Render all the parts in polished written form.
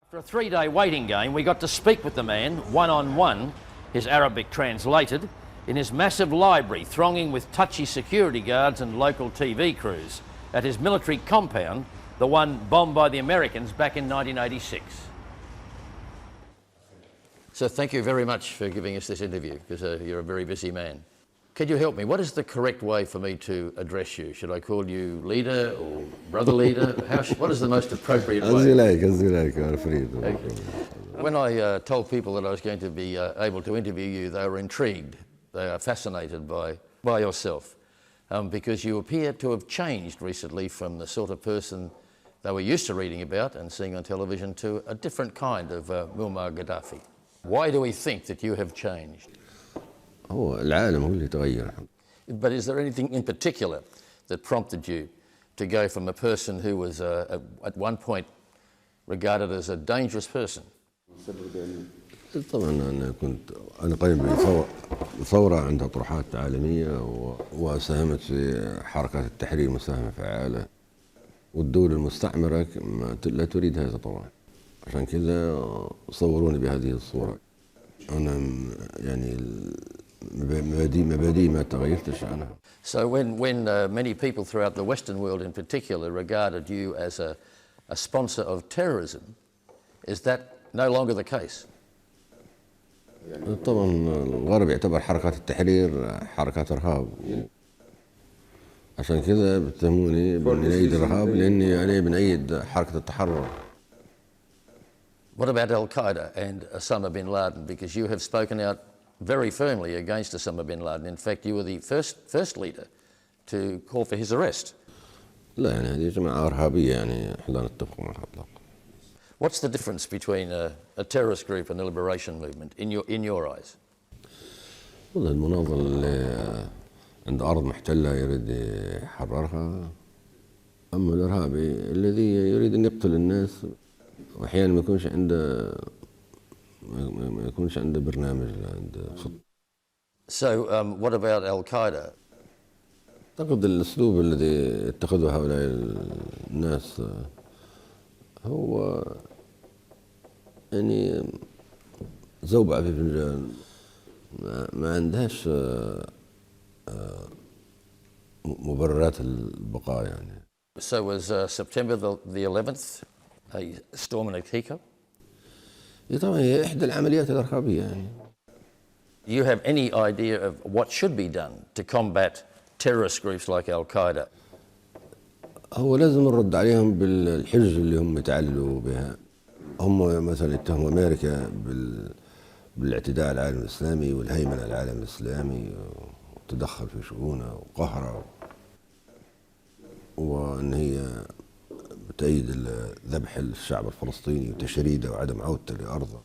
For a three-day waiting game, we got to speak with the man, one-on-one, his Arabic translated, in his massive library thronging with touchy security guards and local TV crews at his military compound, the one bombed by the Americans back in 1986. So thank you very much for giving us this interview, because you're a very busy man. Could you help me? What is the correct way for me to address you? Should I call you leader or brother leader? What is the most appropriate way? As you like, Alfred. When I told people that I was going to be able to interview you, they were intrigued. They are fascinated by yourself, because you appear to have changed recently from the sort of person they were used to reading about and seeing on television to a different kind of Muammar Gaddafi. Why do we think that you have changed? العالم هو اللي تغير. But is there anything in particular that prompted you to go from a person who was at one point regarded as a dangerous person? طبعا أنا قايم بثورة عندها طروحات عالمية وساهمت في حركات التحرير مساهمة فعالة، والدول المستعمرة لا تريد هذا طبعا، عشان كذا صوروني بهذه الصورة. أنا يعني مبادئي ما تغيرتش عنها. So when many people throughout the Western world in particular regarded you as a sponsor of terrorism, is that no longer the case? طبعا الغرب يعتبر حركات التحرير حركات إرهاب، عشان كذا بيتهموني بإني أيد الإرهاب لأني أنا بنأيد حركة التحرر. What about Al-Qaeda and Osama bin Laden? Because you have spoken out very firmly against Osama bin Laden. In fact, you were the first leader to call for his arrest. لا يعني هذه جماعة إرهابية، يعني إحنا نتفق مع الإطلاق. What's the difference between a terrorist group and the liberation movement in your eyes? والله المناضل اللي عند أرض محتلة يريد يحررها، أما الإرهابي الذي يريد أن يقتل الناس وأحيانا ما يكونش عنده برنامج، عنده خطة. So what about Al-Qaeda? أعتقد الأسلوب الذي اتخذه هؤلاء الناس هو يعني زوبعة في فنجان، ما عندهاش مبررات البقاء يعني. So was September the 11th a storm in a teacup? طبعا هي إحدى العمليات الإرهابية يعني. Do you have any idea of what should be done to combat terrorist groups like Al-Qaeda? هو لازم نرد عليهم بالحجج اللي هم يتعللوا بها. هم مثلا يتهموا أمريكا بالاعتداء على العالم الإسلامي والهيمنة على العالم الإسلامي والتدخل في شؤونه وقهره، وأن هي بتأيد ذبح الشعب الفلسطيني وتشريده وعدم عودته لأرضه،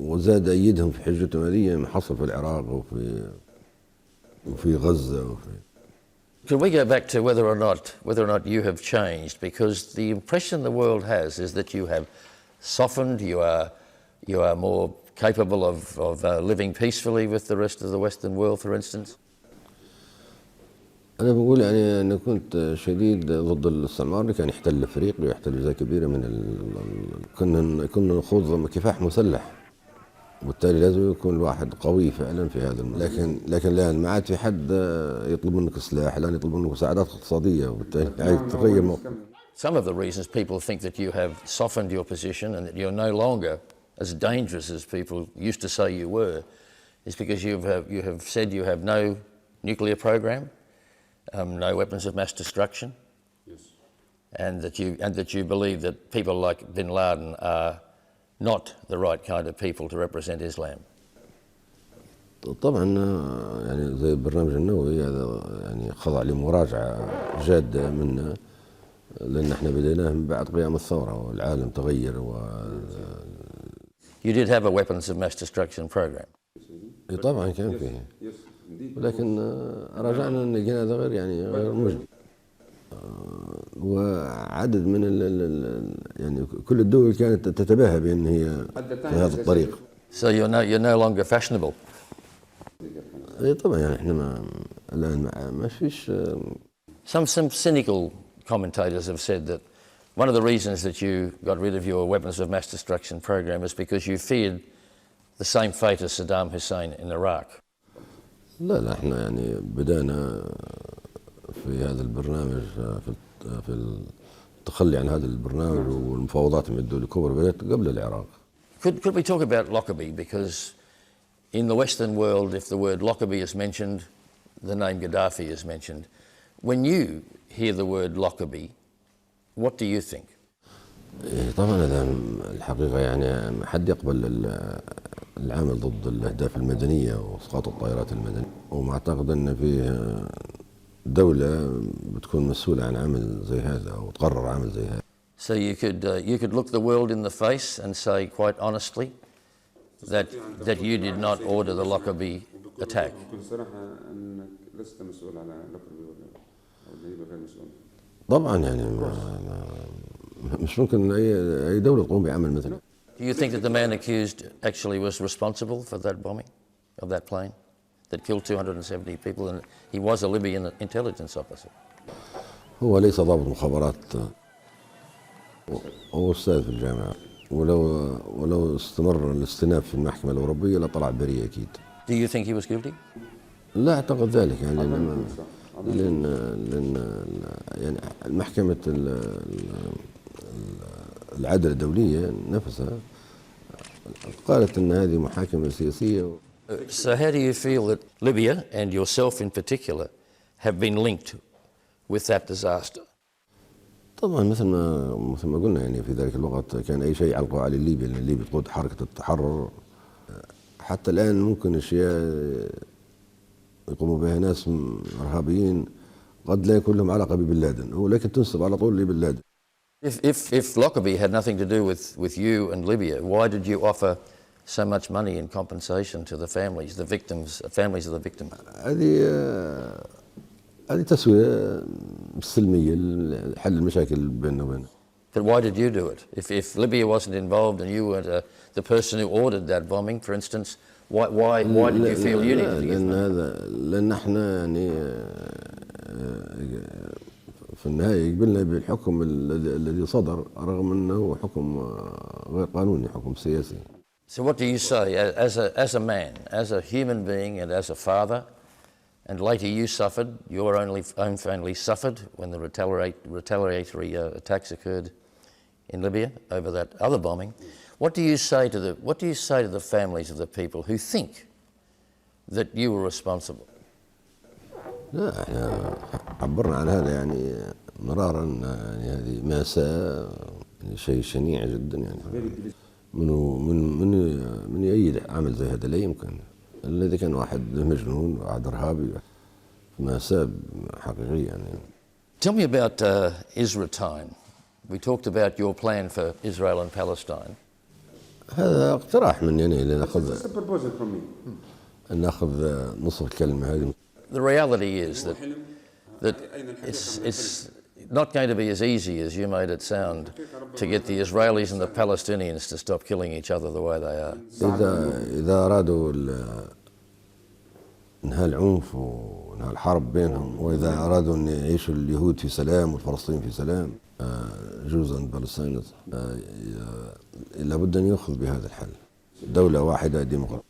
وزاد أيدهم في حجتهم هذه ما حصل في العراق وفي غزة Can we go back to whether or not you have changed? Because the impression the world has is that you have softened. You are more capable of living peacefully with the rest of the Western world, for instance. أنا بقول يعني أنا كنت شديد ضد الاستعمار اللي كان يحتل أفريقيا ويحتل أجزاء كبيرة كنا نخوض كفاح مسلح، وبالتالي لازم يكون الواحد قوي فعلا في هذا لكن الآن ما عاد في حد يطلب منك سلاح، الآن يطلب منك مساعدات اقتصادية، وبالتالي تغير. Some of the reasons people think that you have softened your position and that you're no longer as dangerous as people used to say you were is because you have said you have no nuclear program, no weapons of mass destruction, yes, and that you believe that people like bin Laden are not the right kind of people to represent Islam. طبعا يعني زي البرنامج النووي هذا يعني خضع لمراجعة جادة منا، لأن احنا بديناه من بعد قيام الثورة والعالم تغير You did have a weapons of mass destruction program. طبعا كان فيه، ولكن راجعنا ان هذا غير مجدي، وعدد من يعني كل الدول كانت تتباهى بان هي في هذا الطريق. So you're no longer fashionable. طبعا يعني احنا الان ما فيش. Some cynical commentators have said that One of the reasons that you got rid of your weapons of mass destruction program is because you feared the same fate as Saddam Hussein in Iraq. لا احنا يعني بدأنا في هذا البرنامج في التخلي عن هذا البرنامج والمفاوضات مع الدول الكبرى بدأت قبل العراق. Could we talk about Lockerbie? Because in the Western world, if the word Lockerbie is mentioned, the name Gaddafi is mentioned. When you hear the word Lockerbie, what do you think? طبعا هذا الحقيقة يعني ما حد يقبل العمل ضد الأهداف المدنية وإسقاط الطائرات المدنية، وما أعتقد أن فيه دولة بتكون مسؤولة عن عمل زي هذا أو تقرر عمل زي هذا. So you could look the world in the face and say quite honestly that you did not order the Lockerbie attack. بكل صراحة أنك لست مسؤول على لوكربي أو الليبة غير مسؤول. طبعا يعني مش ممكن أي دولة تقوم بعمل مثله. Do you think that the man accused actually was responsible for that bombing of that plane that killed 270 people, and he was a Libyan intelligence officer? هو ليس ضابط مخابرات، هو أستاذ في الجامعة، ولو استمر الاستئناف في المحكمة الأوروبية لطلع بريء أكيد. Do you think he was guilty? لا أعتقد ذلك يعني لأن يعني محكمة العدل الدولية نفسها قالت أن هذه محاكمة سياسية. So how do you feel that Libya and yourself in particular have been linked with that disaster? طبعا مثل ما قلنا يعني في ذلك الوقت كان أي شيء يعلقوا على ليبيا، لأن ليبيا تقود حركة التحرر. حتى الآن ممكن أشياء يقوموا بها ناس إرهابيين قد لا يكون لهم علاقة ببن لادن، ولكن تنسب على طول لبن لادن. If Lockerbie had nothing to do with you and Libya, why did you offer so much money in compensation to the families of the victims? هذه تسوية سلمية لحل المشاكل بيننا وبينه. But why did you do it? If Libya wasn't involved and you were the person who ordered that bombing, for instance, why did you feel you needed to give money? لأن احنا يعني في النهاية قبلنا بالحكم الذي صدر رغم أنه حكم غير قانوني، حكم سياسي. So what do you say as a man, as a human being and as a father, and later you suffered, your own family suffered when the retaliatory attacks occurred in Libya over that other bombing. What do you say to the families of the people who think that you were responsible? لا احنا عبرنا عن هذا يعني مرارا، يعني هذه مأساة، يعني شيء شنيع جدا يعني. من يؤيد عمل زي هذا لا يمكن، الذي كان واحد مجنون واحد إرهابي، مأساة حقيقية يعني. Tell me about Israel time. We talked about your plan for Israel and Palestine. هذا اقتراح مني أنا لنأخذ It's a proposal from me. نأخذ نصف الكلمة هذه. The reality is that it's not going to be as easy as you made it sound to get the Israelis and the Palestinians to stop killing each other the way they are. إذا أرادوا إنهاء العنف وإنهاء الحرب بينهم، وإذا أرادوا أن يعيشوا اليهود في سلام والفلسطينيين في سلام، Jews and Palestinians، لابد أن يأخذ بهذا الحل. دولة واحدة ديمقراطية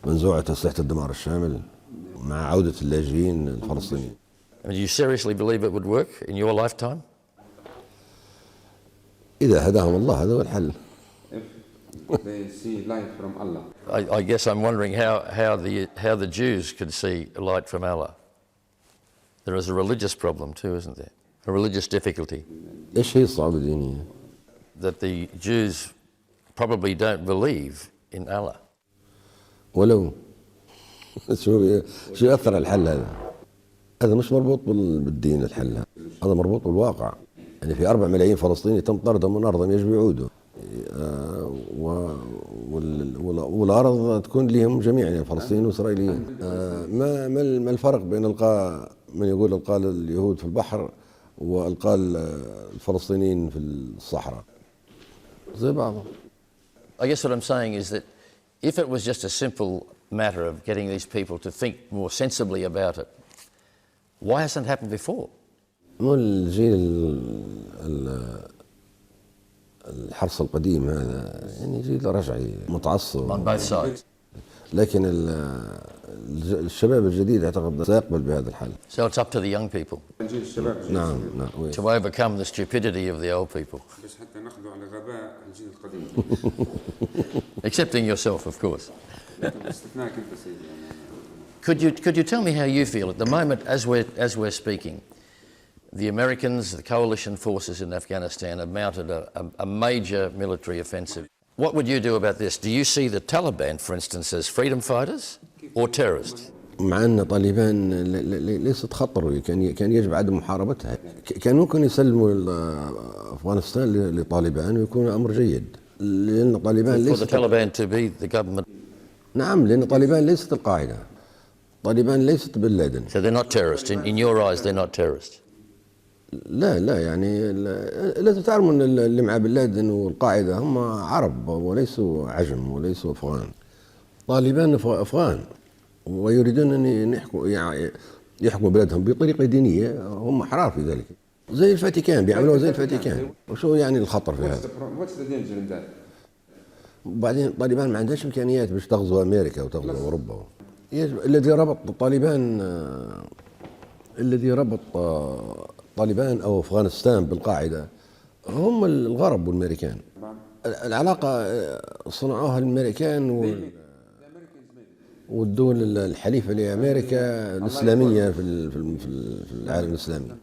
منزوعة أسلحة الدمار الشامل مع عودة اللاجئين الفلسطينيين. Do you seriously believe it would work in your lifetime? إذا هداهم الله هذا هو الحل. If they see light from Allah. I guess I'm wondering how the Jews could see light from Allah. There is a religious problem too, isn't there? A religious difficulty. إيش هي الصعوبة الدينية؟ That the Jews probably don't believe in Allah. ولو شو يأثر الحل هذا؟ هذا مش مربوط بالدين الحل، هذا مربوط بالواقع. يعني في 4 ملايين فلسطيني تم طردهم من أرضهم يجب يعودوا، والأرض تكون لهم جميعا يعني فلسطينيين وإسرائيليين. ما الفرق بين إلقاء من يقول إلقاء اليهود في البحر وإلقاء الفلسطينيين في الصحراء؟ زي بعضهم. I guess what I'm saying is that if it was just a simple matter of getting these people to think more sensibly about it, why hasn't it happened before? مو الجيل الحرص القديم هذا يعني جيل رجعي متعصب. on both sides. لكن الشباب الجديد اعتقد سيقبل بهذا الحل. So it's up to the young people جيل الشباب نعم نعم وي. to overcome the stupidity of the old people, بس حتى ناخذوا على غباء الجيل القديم. excepting yourself, of course. لكن باستثنائك انت سيدي يعني. Could you tell me how you feel at the moment as we're speaking? The Americans, the coalition forces in Afghanistan have mounted a major military offensive. What would you do about this? Do you see the Taliban, for instance, as freedom fighters or terrorists? مع أن طالبان ليست خطر، كان يجب عدم محاربتها. كان ممكن يسلموا أفغانستان لطالبان ويكون أمر جيد، لأن طالبان For the ليست. Taliban to be the government. نعم، لأن طالبان ليست القاعدة، طالبان ليست بن لادن. So they're not terrorists. In your eyes, they're not terrorists. لا يعني لازم تعلموا أن اللي مع بن لادن والقاعدة هم عرب وليسوا عجم وليسوا أفغان. طالبان أفغان ويريدون أن يحكموا بلادهم بطريقة دينية، هم أحرار في ذلك. زي الفاتيكان بيعملوها زي الفاتيكان. وشو يعني الخطر في هذا؟ What's the danger in that? وبعدين طالبان ما عندهاش إمكانيات باش تغزو أمريكا وتغزو أوروبا. الذي ربط طالبان طالبان أو أفغانستان بالقاعدة هم الغرب والأمريكان. العلاقة صنعوها الأمريكان والدول الحليفة لأمريكا الإسلامية في العالم الإسلامي.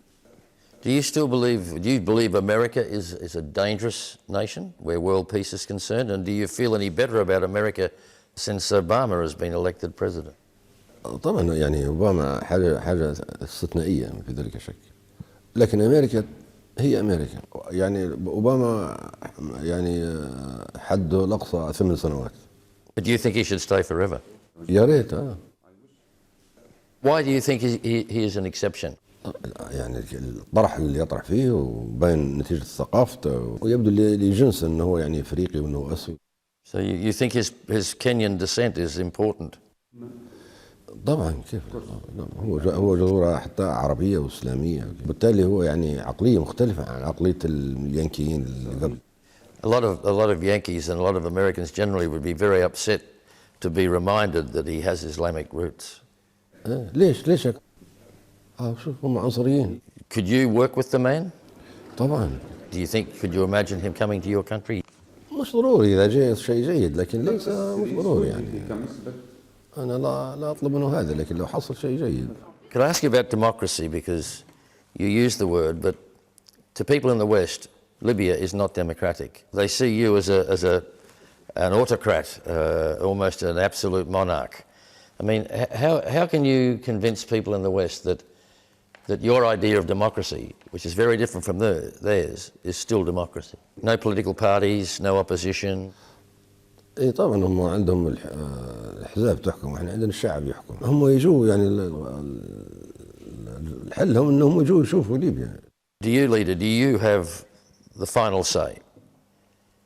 Do you believe America is a dangerous nation where world peace is concerned? And do you feel any better about America since Obama has been elected president? طبعا يعني أوباما حاجة استثنائية في ذلك شك، لكن أمريكا هي أمريكا. يعني أوباما يعني حده الأقصى 8 سنوات. But do you think he should stay forever? يا ريت. Why do you think he is an exception? يعني الطرح اللي يطرح فيه وبين نتيجة ثقافته، ويبدو لجنس أنه هو يعني أفريقي وأنه أسود. So you think his Kenyan descent is important? طبعا كيف، هو جذوره حتى عربية وإسلامية، بالتالي هو يعني عقلية مختلفة عن عقلية اليانكيين اللي قبل. A lot of Yankees and a lot of Americans generally would be very upset to be reminded that he has Islamic roots. ليش شوف هم عنصريين. Could you work with the man? طبعا. Do you think, could you imagine him coming to your country? مش ضروري إذا جاء شيء جيد، لكن ليس مش ضروري يعني. كمثبت. أنا لا أطلب منه هذا، لكن لو حصل شيء جيد. Could I ask you about democracy, because you use the word, but to people in the West, Libya is not democratic. They see you as an autocrat, almost an absolute monarch. I mean, how can you convince people in the West that your idea of democracy, which is very different from theirs, is still democracy? No political parties, no opposition. اي طبعا هم عندهم الاحزاب تحكم، احنا عندنا الشعب يحكم. هم يجوا يعني الحل هم انهم يجوا يشوفوا ليبيا. Do you have the final say?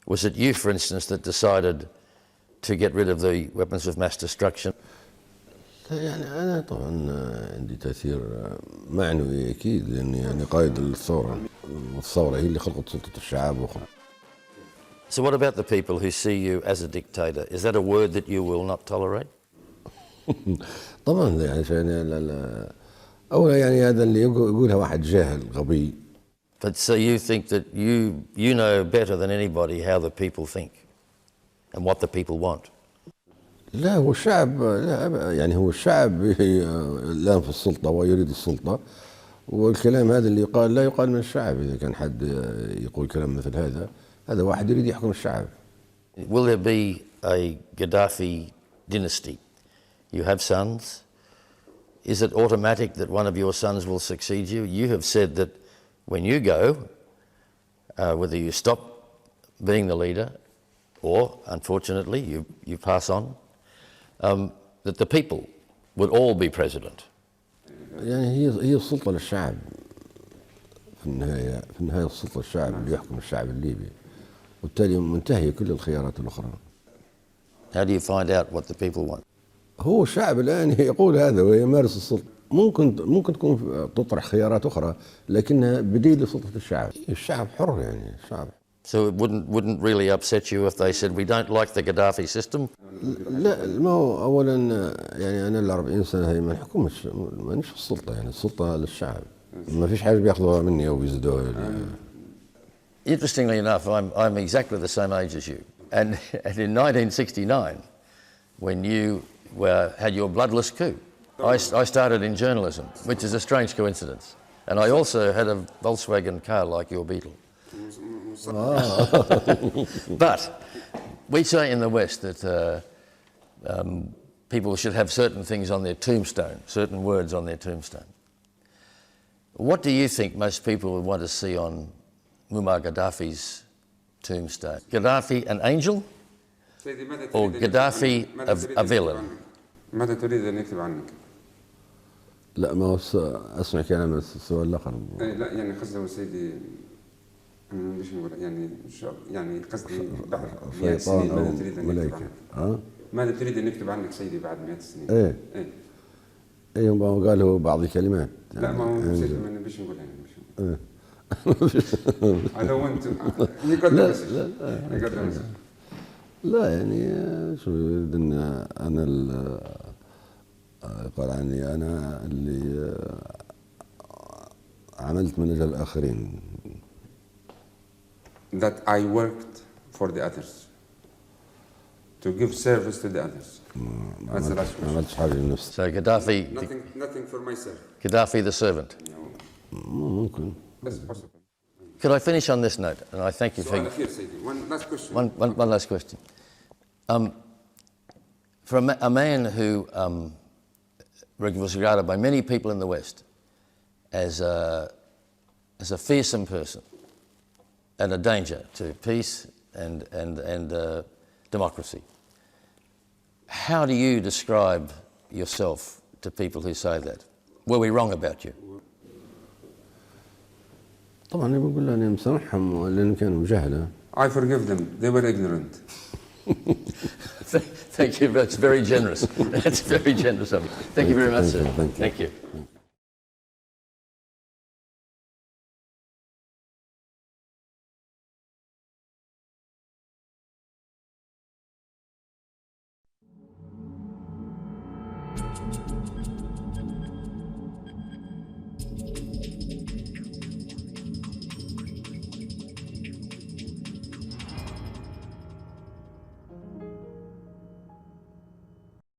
Was it you, for instance, that decided to get rid of the weapons of mass destruction? يعني انا طبعا عندي تاثير معنوي اكيد، لاني يعني قائد الثوره، والثوره هي اللي خلقت سلطه الشعب So what about the people who see you as a dictator? Is that a word that you will not tolerate? طبعا يعني اولا يعني هذا اللي يقولها واحد جاهل غبي. But so you think that you know better than anybody how the people think and what the people want? لا هو الشعب، لا يعني هو الشعب الآن في السلطة ويريد السلطة، والكلام هذا اللي يقال لا يقال من الشعب. إذا كان حد يقول كلام مثل هذا واحد يريد يحكم الشعب. Will there be a Gaddafi dynasty? You have sons. Is it automatic that one of your sons will succeed you? You have said that when you go, whether you stop being the leader or, unfortunately, you pass on, that the people would all be president. يعني هي السلطة للشعب في النهاية السلطة للشعب اللي يحكم الشعب الليبي، وبالتالي منتهية كل الخيارات الأخرى. How do you find out what the people want? هو الشعب الآن يقول هذا ويمارس السلطة. ممكن تكون تطرح خيارات أخرى، لكنها بديل لسلطة الشعب. الشعب حر يعني الشعب. So it wouldn't really upset you if they said we don't like the Gaddafi system? لا ما هو اولا يعني انا ال 40 سنه هي ما نحكمش مانيش في السلطه يعني السلطه للشعب ما فيش حاجه بياخذوها مني او بيزيدوها لي. Interestingly enough, I'm exactly the same age as you. And in 1969, when you had your bloodless coup, I started in journalism, which is a strange coincidence. And I also had a Volkswagen car like your Beetle. But we say in the West that people should have certain things on their tombstone, certain words on their tombstone. What do you think most people would want to see on Muammar Gaddafi's tombstone? Gaddafi an angel or Gaddafi a villain? ماذا تريد أن يكتب عنك؟ لا ما هو اسمع كلام السؤال الاخر. لا يعني قصده سيدي مش نقول يعني قصدي بعد 100 سنين ماذا تريد أن يكتب عنك؟ ماذا تريد أن يكتب عنك سيدي بعد 100 سنين؟ ايه ما هو قالوا بعض الكلمات. لا ما هو سيدي ما نبيش نقول يعني I don't want to. لا يعني شو يريد ان انا قال عني انا اللي عملت من اجل الاخرين. That I worked for the others. To give service to the others. That's the last question. ما عملتش حاجه لنفسي. So Gaddafi, Nothing for myself. Gaddafi the servant. ممكن. That's possible. Could I finish on this note? And I thank you for One last question. one last question. For a man who was regarded by many people in the West as a fearsome person and a danger to peace and democracy, how do you describe yourself to people who say that? Were we wrong about you? طبعا انا بقول اني مسامحهم لان كانوا جهله. I forgive them. They were ignorant. Thank you. That's very generous. That's very generous of you. Thank you very much, sir. Thank you. Thank you.